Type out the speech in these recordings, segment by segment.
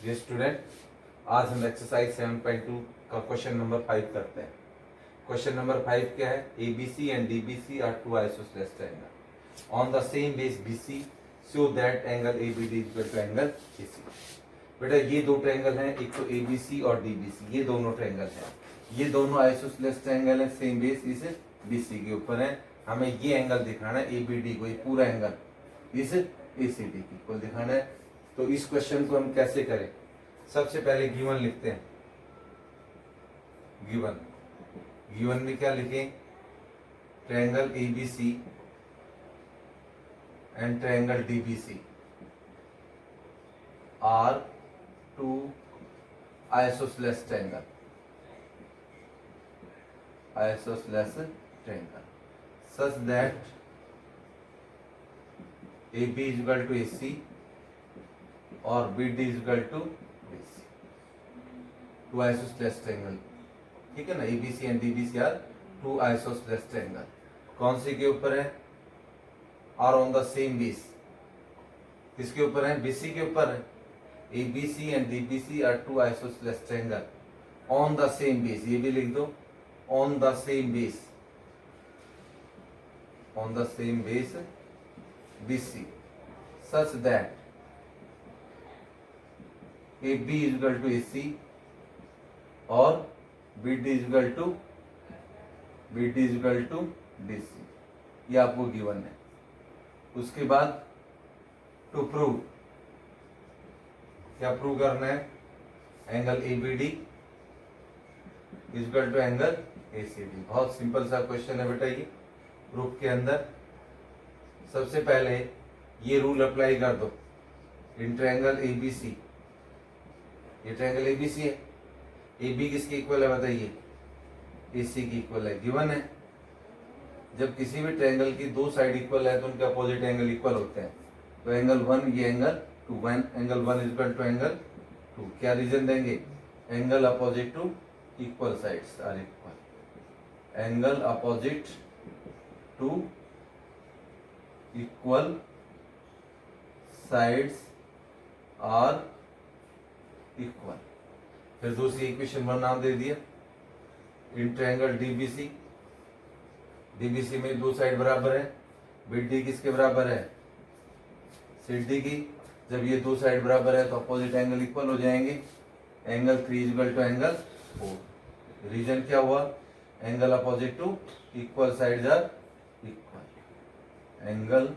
ये स्टूडेंट, आज हम एक्सरसाइज 7.2 का क्वेश्चन नंबर 5 करते हैं। क्वेश्चन नंबर 5 क्या है? ABC and DBC are two isosceles triangles on the same base BC, show that angle ABD is equal to angle AC। बेटा ये दो ट्रायंगल हैं, एक तो ABC और DBC, ये दोनों ट्रायंगल हैं, ये दोनों आइसोसेलेस ट्रायंगल हैं, सेम बेस इस BC के ऊपर है। हमें ये एंगल दिखाना है ABD को, ये पूरा एंगल इस ACD को दिखाना है। तो इस क्वेश्चन को हम कैसे करें? सबसे पहले गिवन लिखते हैं। गिवन में क्या लिखें? Triangle ABC and triangle DBC are two isosceles triangle such that AB is equal to AC और BD is equal to BC। Two isosceles triangle, ठीक है ना। ABC and DBC are two isosceles triangle. कौन से के ऊपर है? Are on the same base. किसके ऊपर है? BC के ऊपर है। ABC and DBC are two isosceles triangle on the same base. ये भी लिख दो, on the same base, on the same base BC such that AB is equal to AC और BD is equal to DC। ये आपको given है। उसके बाद टू प्रूव, क्या प्रूव करना है? Angle ABD is equal to angle ACD। बहुत सिंपल सा क्वेश्चन है बेटा। ये प्रूफ के अंदर सबसे पहले ये रूल अप्लाई कर दो। इन ट्रायंगल ABC, ये ट्रायंगल ABC है, AB किसके इक्वल है बताइए? AC की इक्वल है, गिवन है। जब किसी भी ट्रायंगल की दो साइड इक्वल है तो उनके अपोजिट एंगल इक्वल होते हैं। तो एंगल 1 ये angle 2, angle 1 is equal to angle 2। क्या रीजन देंगे? Angle opposite to equal sides are equal. Angle opposite to equal sides are equal. फिर दूसरी इक्वेशन 1 नाम दे दिया। इन ट्रायंगल DBC में दो साइड बराबर है। BD किसके बराबर है? CD की। जब ये दो साइड बराबर है तो अपोजिट एंगल इक्वल हो जाएंगे। Angle 3 is equal to angle 4। Reason क्या हुआ? Angle opposite to equal sides are equal. Angle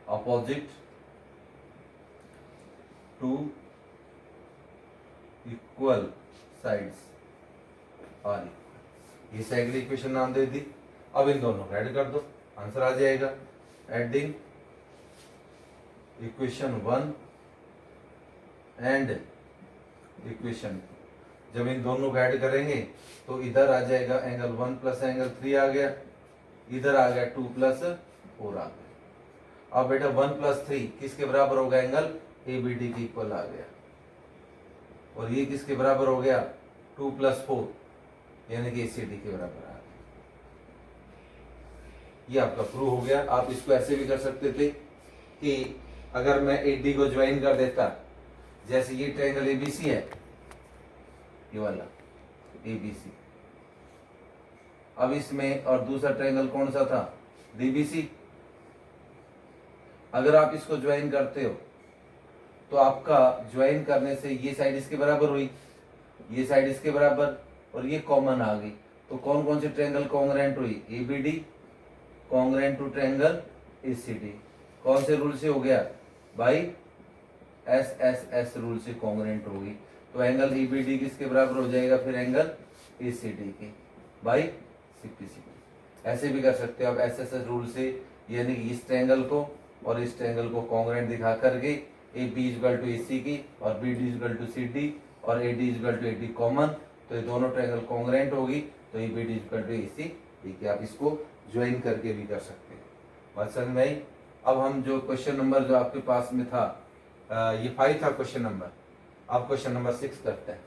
opposite to equal sides are equal. ये सेकंड इक्वेशन नाम दे दी। अब इन दोनों को ऐड कर दो, आंसर आ जाएगा। एडिंग इक्वेशन 1 एंड इक्वेशन, जब इन दोनों को ऐड करेंगे तो इधर आ जाएगा एंगल 1 प्लस एंगल 3 आ गया, इधर आ गया 2 प्लस 4 आ गया। अब बेटा 1 प्लस 3 किसके बराबर होगा? एंगल ABD के इक्वल आ गया। और ये किसके बराबर हो गया? 2 प्लस 4 यानी कि ACD के बराबर आ गया। ये आपका प्रूव हो गया। आप इसको ऐसे भी कर सकते थे कि अगर मैं AD को ज्वाइन कर देता, जैसे ये ट्रायंगल ABC है, ये वाला ABC। अब इसमें और दूसरा ट्रायंगल कौन सा था? DBC। अगर आप इसको ज्वाइन करते हो तो आपका ज्वाइन करने से ये साइड इसके बराबर हुई, ये साइड इसके बराबर, और ये कॉमन आ गई। तो कौन कौन से ट्रायंगल कॉन्ग्रुएंट हुई? ABD congruent to triangle ACD। कौन से रूल से हो गया भाई? SSS रूल से कॉन्ग्रुएंट होगी। तो एंगल ABD किसके बराबर हो जाएगा? फिर एंगल ACD के बाई CPC। ऐसे भी कर सकते हो आप SSS रूल से, यानी इस ट्रायंगल को और इस ट्रायंगल को कॉन्ग्रुएंट दिखा करके AB इक्वल टू AC की और BD इक्वल टू CD और AD equal to AD common, तो ये दोनों ट्रायंगल कॉन्ग्रुएंट होगी तो ABD इक्वल टू AC। ठीक है, आप इसको ज्वाइन करके भी कर सकते हैं। बात समझ में आई? अब हम जो क्वेश्चन नंबर जो आपके पास में था, ये 5 था क्वेश्चन नंबर। अब क्वेश्चन नंबर 6 करते हैं।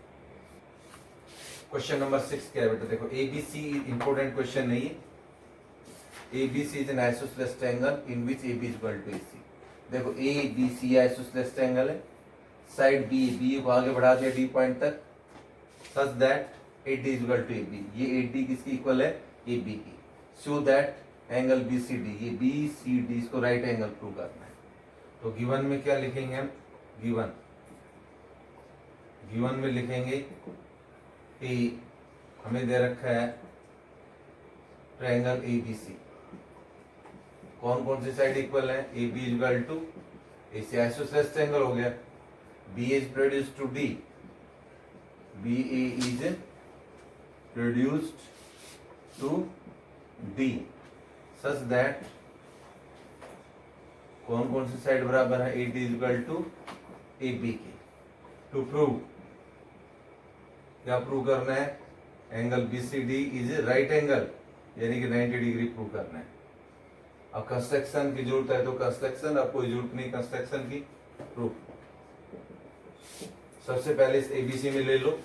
क्वेश्चन नंबर 6 क्या है बेटा? देखो ABC इंपोर्टेंट क्वेश्चन नहीं है। ABC is an isosceles triangle in which AB is equal to AC। देखो ABC isosceles triangle है, साइड बी को आगे बढ़ा दिया डी पॉइंट तक, such that AD is equal to AB। ये AD किसकी इक्वल है? AB की। शो दैट एंगल BCD, ये BCD इसको राइट एंगल प्रूव करना है। तो गिवन में क्या लिखेंगे हम? गिवन में लिखेंगे कि हमें दे रखा है ट्रायंगल ABC, कौन कौन सी साइड इक्वल है? AB is equal to AC, isosceles triangle हो गया। BA is produced to D, BA is produced to D such that कौन कौन सी साइड बराबर है? AD is equal to AB की। टू प्रूव, क्या प्रूव करना है? Angle BCD is right angle, यानी कि 90 डिग्री प्रूव करना है। अब कंस्ट्रक्शन की जरूरत है तो कंस्ट्रक्शन, अब कोई जरूरत नहीं कंस्ट्रक्शन की, प्रूफ। सबसे पहले इस ABC में ले लो,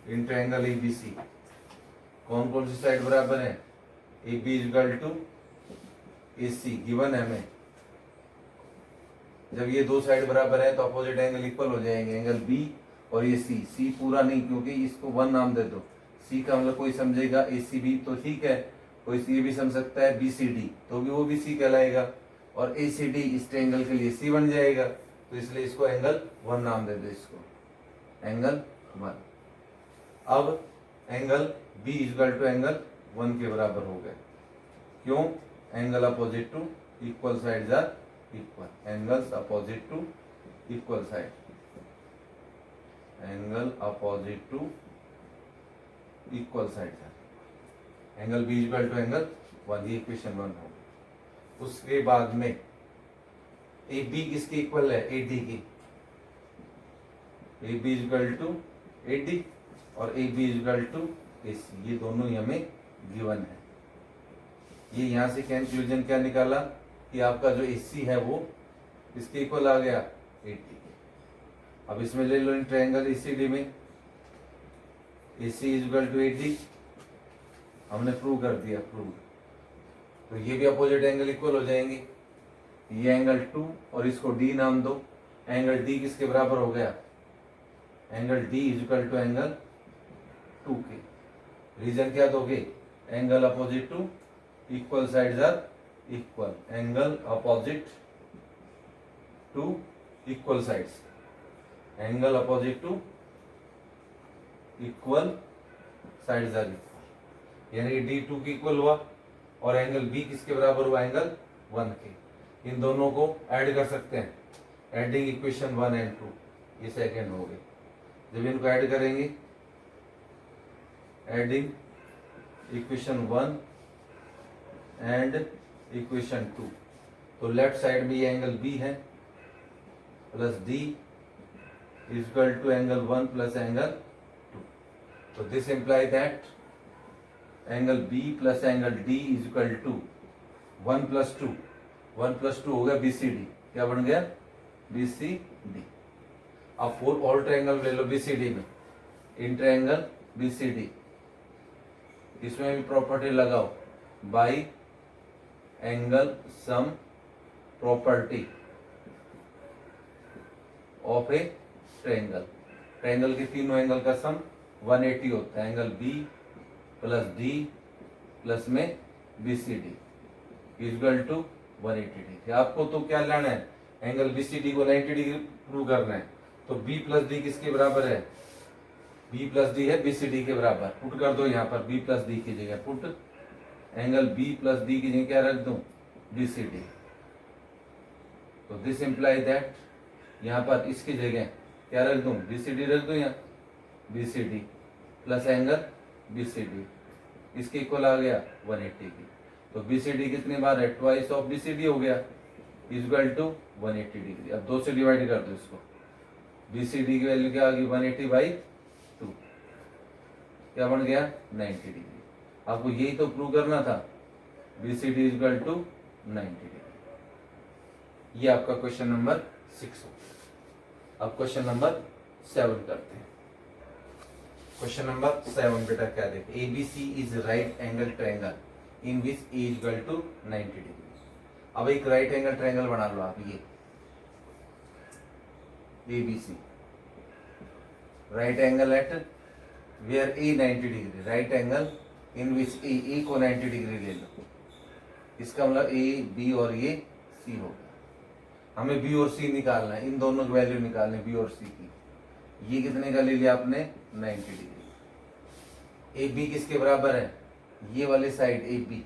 इन ट्रायंगल ABC कौन कौन सी साइड बराबर है? AB is equal to AC given है हमें। जब ये दो साइड बराबर है तो अपोजिट एंगल इक्वल हो जाएंगे, एंगल B और ये C पूरा नहीं, क्योंकि इसको 1 नाम दे दो। C का मतलब कोई समझेगा ACB तो ठीक है, कोई ये भी समझ सकता है BCD तो भी वो भी C कहलाएगा, और ACD इस ट्रायंगल के लिए C बन जाएगा, तो इसलिए इसको एंगल 1 नाम दे दो, इसको एंगल 1। अब angle B equal to angle 1 के बराबर हो गए। क्यों? Angle opposite to equal sides are equal, angles opposite to equal side, angle opposite to equal side है। Angle B equal to angle 1, ये इक्वेशन 1 हो। उसके बाद में AB किसकी इक्वल है? AD की। AB इक्वल टू AD और AB इक्वल टू AC, ये दोनों ही हमें गिवन है। ये यहां से कंक्लूजन क्या निकाला कि आपका जो AC है वो इसके इक्वल आ गया AD। अब इसमें ले लो इन ट्रायंगल ACD में, AC इक्वल टू AD हमने प्रूव कर दिया, प्रूव। तो ये भी अपोजिट एंगल इक्वल हो जाएंगे, ये एंगल 2 और इसको D नाम दो। एंगल D किसके बराबर हो गया? Angle D equal to angle 2 के। रीजन क्या दोगे? Angle opposite to equal sides are equal, angle opposite to equal sides, angle opposite to equal sides are equal, यानी D2 की इक्वल हुआ, और एंगल B किसके बराबर हुआ? एंगल 1 के। इन दोनों को ऐड कर सकते हैं, एडिंग इक्वेशन 1 एंड 2, ये सेकंड हो गए। जब इनको ऐड करेंगे, एडिंग इक्वेशन 1 एंड इक्वेशन 2, तो लेफ्ट साइड में ये एंगल B है plus D equal to angle 1 plus angle 2। तो this imply that angle B plus angle D is equal to 1 plus 2, 1 plus 2 हो गया BCD। क्या बन गया? BCD। अब फोर ऑल ट्रायंगल ले लो BCD में, इन ट्रायंगल BCD इसमें भी प्रॉपर्टी लगाओ, by angle sum property of a triangle. Triangle के तीनों एंगल का सम 180 होता है, angle B plus D plus में BCD इक्वल टू 180 डिग्री। आपको तो क्या लेना है? एंगल BCD को 90 डिग्री प्रूव करना है, तो B प्लस D किसके बराबर है? B प्लस D है BCD के बराबर। पुट कर दो यहाँ पर B प्लस D की जगह, put angle B plus D की जगह क्या रख दूं? BCD। तो दिस इंप्लाई दैट यहाँ पर इसकी जगह क्या रख दूं? BCD रख दूं, यहाँ BCD प्लस एंगल BCD इसके इक्वल आ गया 180 की। तो BCD कितनी बार है? ट्वाइस ऑफ BCD हो गया, इक्वल टू 180 डिग्री। अब 2 से डिवाइड कर दो इसको, BCD की वैल्यू क्या आ गई? 180/2, क्या बन गया? 90 डिग्री। आपको यही तो प्रूव करना था, BCD इक्वल टू 90 डिग्री। ये आपका क्वेश्चन नंबर 6 हो। अब क्वेश्चन नंबर 7 करते हैं। क्वेश्चन नंबर 7 बेटा क्या देखे? ABC is right angle triangle in which A equal to 90 degree. अब एक राइट एंगल ट्रायंगल बना लो आप, ABC, right angle at where A 90 degree, right angle in which A को 90 डिग्री ले लो, इसका मतलब A B और ये C हो गया। हमें B और C निकालना है, इन दोनों की वैल्यू निकालनी B और C की। ये कितने का ले लिया आपने 90 डिग्री। AB किसके बराबर है, ये वाली साइड AB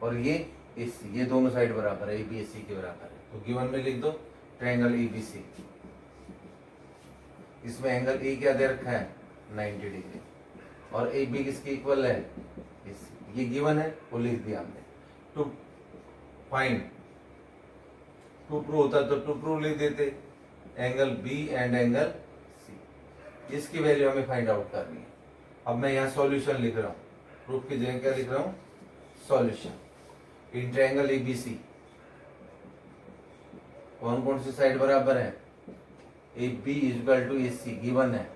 और ये AC, ये दोनों साइड बराबर है, AB AC के बराबर है। तो गिवन में लिख दो ट्रायंगल ABC, इसमें एंगल ए क्या दे रखा है 90 डिग्री और ए बी किसके इक्वल है AC, ये गिवन है वो लिख दिया हमने। टू फाइंड, टू प्रूव होता तो टू प्रूव लिख देते, angle B and angle C, इसकी वैल्यू हमें फाइंड आउट करनी है। अब मैं यहाँ सॉल्यूशन लिख रहा हूँ, प्रूफ की जगह क्या लिख रहा हूँ सॉल्यूशन। इन ट्रायंगल ABC कौन कौन सी साइड बराबर है, A B equal to A C given है।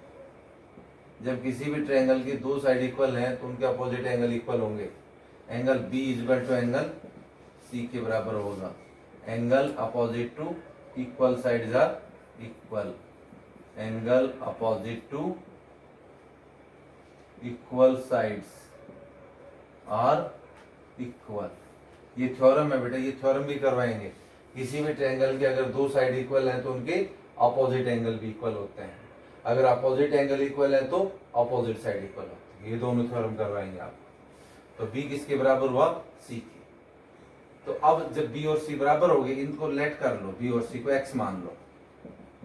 जब किसी भी ट्रायंगल की दो साइड इक्वल हैं तो उनके अपोजिट एंगल इक्वल होंगे। Angle B equal to angle C के बराबर होगा। Angle opposite to equal sides are equal, angle opposite to equal sides are equal. ये थ्योरम है बेटा, ये थ्योरम भी करवाएंगे। किसी भी ट्रायंगल के अगर दो साइड इक्वल हैं तो उनके अपोजिट एंगल भी इक्वल होते हैं। अगर अपोजिट एंगल इक्वल है तो अपोजिट साइड इक्वल होती है। ये दोनों थ्योरम करवाएंगे आप। तो बी किसके बराबर हुआ सी के। तो अब जब बी और सी बराबर हो गए, इनको लेट कर लो, बी और सी को एक्स मान लो।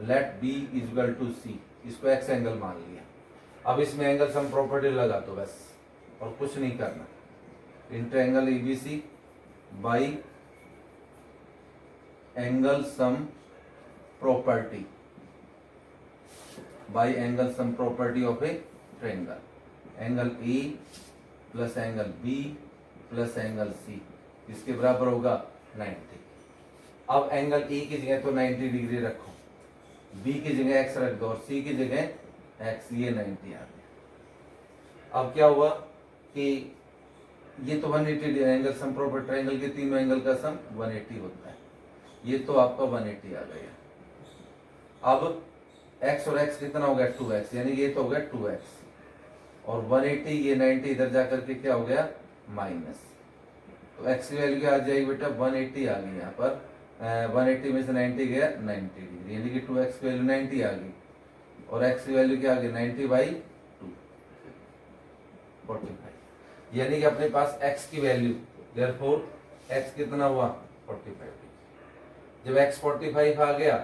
लेट बी इक्वल टू सी, इसको एक्स एंगल मान लिया। अब इसमें एंगल सम प्रॉपर्टी लगा दो बस, और कुछ नहीं करना। In triangle ABC by angle sum property, by angle sum property of a triangle. Angle A plus angle B plus angle C इसके बराबर होगा 90। अब एंगल ए की जगह तो 90 डिग्री रखो, बी की जगह एक्स रख दो और सी की जगह एक्स, ये 90 आ गया। अब क्या हुआ कि ये तो 180 एंगल सम प्रॉपर्टी, ट्रायंगल के तीनों एंगल का सम 180 होता है। ये तो आपका 180 आ गया। अब x और x कितना हो गया 2x, यानी ये तो हो गया 2x और 180 ये 90 इधर जाकर के क्या हो गया माइनस। तो x की वैल्यू क्या आ जाएगी बेटा 180 आ गई यहाँ पर। 180 में से 90 गया 90 डिग्री, यानी कि 2x की वैल्यू 90 आ गई और x की वैल्यू क्या आ गई 90/2 45, यानी कि अपने पास x की वैल्यू देयरफॉर x कितना हुआ 45। जब x 45 आ गया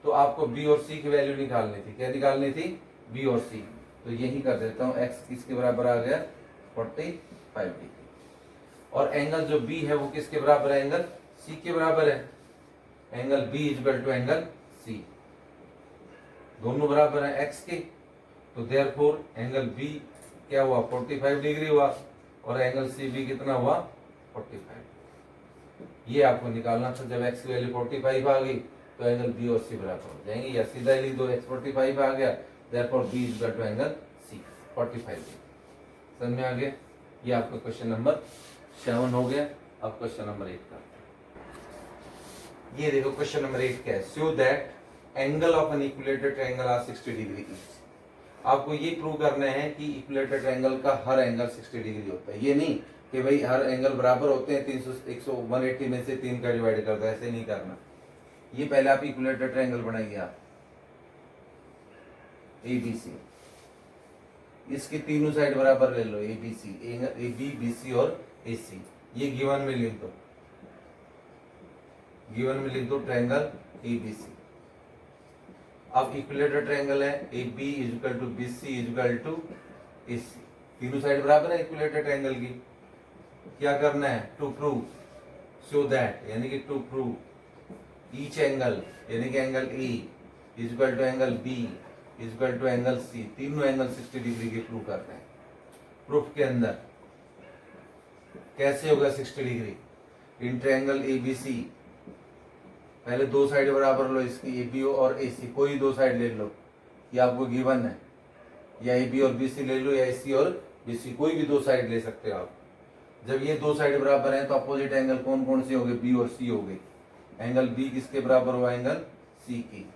तो आपको b और c की वैल्यू निकालनी थी। क्या निकालनी थी b और c, तो यही कर देता हूँ। x किसके बराबर आ गया 45 डिग्री और एंगल जो b है वो किसके बराबर है एंगल c के बराबर है। Angle b equal to angle c, दोनों बराबर है x के, तो देयरफॉर एंगल b क्या हुआ 45 डिग्री हुआ और एंगल सी बी कितना हुआ 45। ये आपको निकालना था। जब x की वैल्यू 45 आ गई तो एंगल बी और सी बराबर हो जाएंगे, या सीधा लिख दो x 45 आ गया therefore b equal to angle c 45। समझ में आ गया। ये आपका क्वेश्चन नंबर 7 हो गया। अब क्वेश्चन नंबर 8 का, ये देखो क्वेश्चन नंबर 8 क्या है। Show that angle of an equilateral triangle are 60 degree each. आपको ये प्रूव करना है कि इक्विलेटरल ट्रायंगल का हर एंगल 60 डिग्री होता है। ये नहीं कि भाई हर एंगल बराबर होते हैं 180 में से 3 का डिवाइड कर दो, ऐसे नहीं करना। ये पहले आप इक्विलेटरल ट्रायंगल बनाइए आप ABC, इसके तीनों साइड बराबर ले लो ABC, AB BC और AC। ये गिवन में लिख दो, गिवन में लिख दो ट्रायंगल ABC। अब इक्विलेटरल ट्रायंगल है AB equal to BC equal to AC, तीनों साइड बराबर है इक्विलेटरल ट्रायंगल की। क्या करना है टू प्रूव, शो दैट यानी कि टू प्रूव ईच एंगल, यानी कि angle A equal to angle B equal to angle C, तीनों एंगल 60 डिग्री के प्रूव करते हैं। प्रूफ के अंदर कैसे होगा 60 डिग्री। इन ट्रायंगल ABC पहले दो साइड बराबर लो इसकी, AB और AC, कोई दो साइड ले लो, ये आपको गिवन है। या AB और BC ले लो या AC और BC, कोई भी दो साइड ले सकते हो आप। जब ये दो साइड बराबर हैं तो अपोजिट एंगल कौन कौन से हो गए B और C हो गए। एंगल B किसके बराबर हुआ एंगल C की,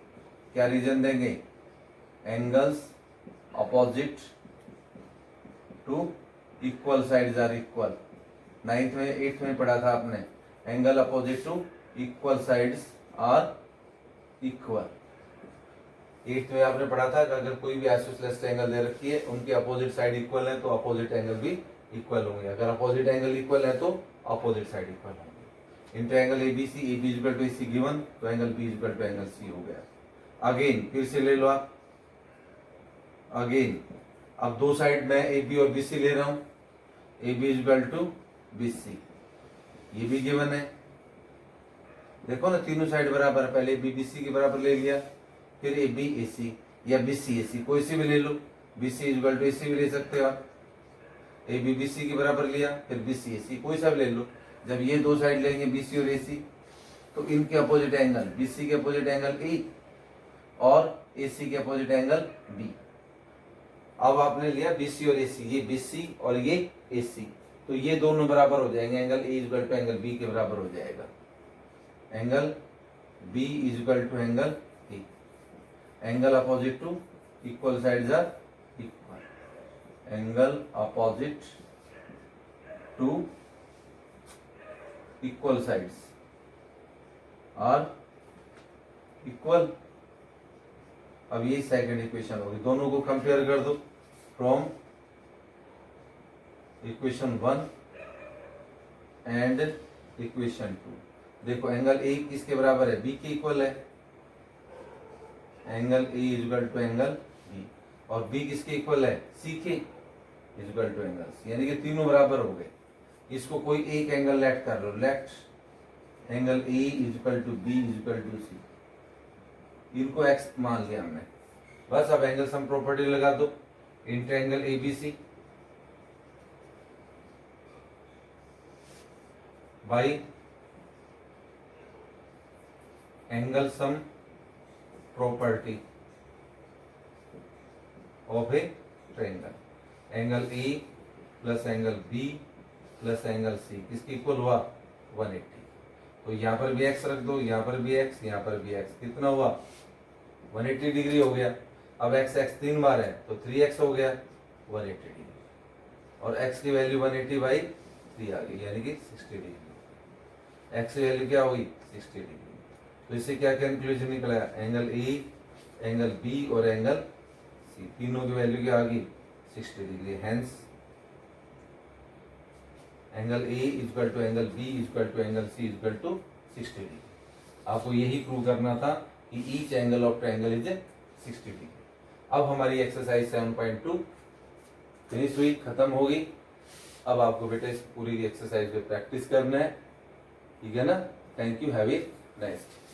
क्या रीजन देंगे, angles opposite to equal sides are equal. 9th में 8th में पढ़ा था आपने, angle opposite to equal sides are equal. 8th में आपने पढ़ा था कि अगर कोई भी आइसोसेलेस एंगल दे रखी है, उनके अपोजिट साइड इक्वल है तो अपोजिट एंगल भी इक्वल होंगे। अगर अपोजिट एंगल इक्वल है तो अपोजिट साइड इक्वल होंगे। In triangle ABC, A B equal to C given, तो angle B equal to angle C हो गया। अगेन फिर से ले लो आप, अगेन अब दो साइड में ए बी और बी सी ले रहा हूं, A B equal to B C, ये भी गिवन है। देखो ना तीनों साइड बराबर है, पहले बी बी सी के बराबर ले लिया, फिर ए बी ए सी या बी सी ए सी, कोई सी भी ले लो, B C equal to A सी भी ले सकते हो आप। ए बी बी सी के बराबर लिया, फिर बी सी ए सी, कोई सा भी ले लो। जब ये दो साइड लेंगे बी सी और ए सी, तो इनके अपोजिट एंगल, बी सी के अपोजिट एंगल ए और ए सी के अपोजिट एंगल बी। अब आपने लिया बी सी और ए सी, ये बी सी और ये ए सी, तो ये दोनों बराबर हो जाएंगे, angle A equal to angle B के बराबर हो जाएगा। Angle B equal to angle A, angle opposite to equal sides are equal, angle opposite to equal sides are equal. अब ये सेकंड इक्वेशन होगी, दोनों को कंपेयर कर दो फ्रॉम इक्वेशन 1 एंड इक्वेशन 2। देखो एंगल ए किसके बराबर है, बी के इक्वल है, angle A equal to angle B, और बी किसके इक्वल है, सी के इक्वल टू एंगल सी, यानी कि तीनों बराबर हो गए। इसको कोई एक एंगल लेट कर लो, let angle A equal to B equal to C, इनको एक्स मान लिया हमने। बस अब एंगल सम प्रॉपर्टी लगा दो, in triangle ABC by angle sum property of a triangle, angle A plus angle B plus angle C किसकी equal हुआ, 180। तो यहाँ पर भी एक्स रख दो, यहाँ पर भी एक्स, यहाँ पर भी एक्स, कितना हुआ 180 डिग्री हो गया। अब एक्स एक्स 3 बार है तो 3x हो गया 180 डिग्री, और x की वैल्यू 180/3 आ गई, यानी कि 60 डिग्री। x की वैल्यू क्या हुई 60 डिग्री। तो इससे क्या कंक्लूजन निकला, एंगल ए, एंगल बी और एंगल सी, तीनों की वैल्यू क्या आ गई 60 degree. Hence angle A equal to angle B equal to angle C equal to 60 degree. आपको यही प्रूव करना था कि each angle of triangle is 60 degree. अब हमारी एक्सरसाइज 7.2 फिनिश हुई, खत्म होगी। अब आपको बेटा इस पूरी एक्सरसाइज पे प्रैक्टिस करना है, ठीक है ना। Thank you, have a nice day.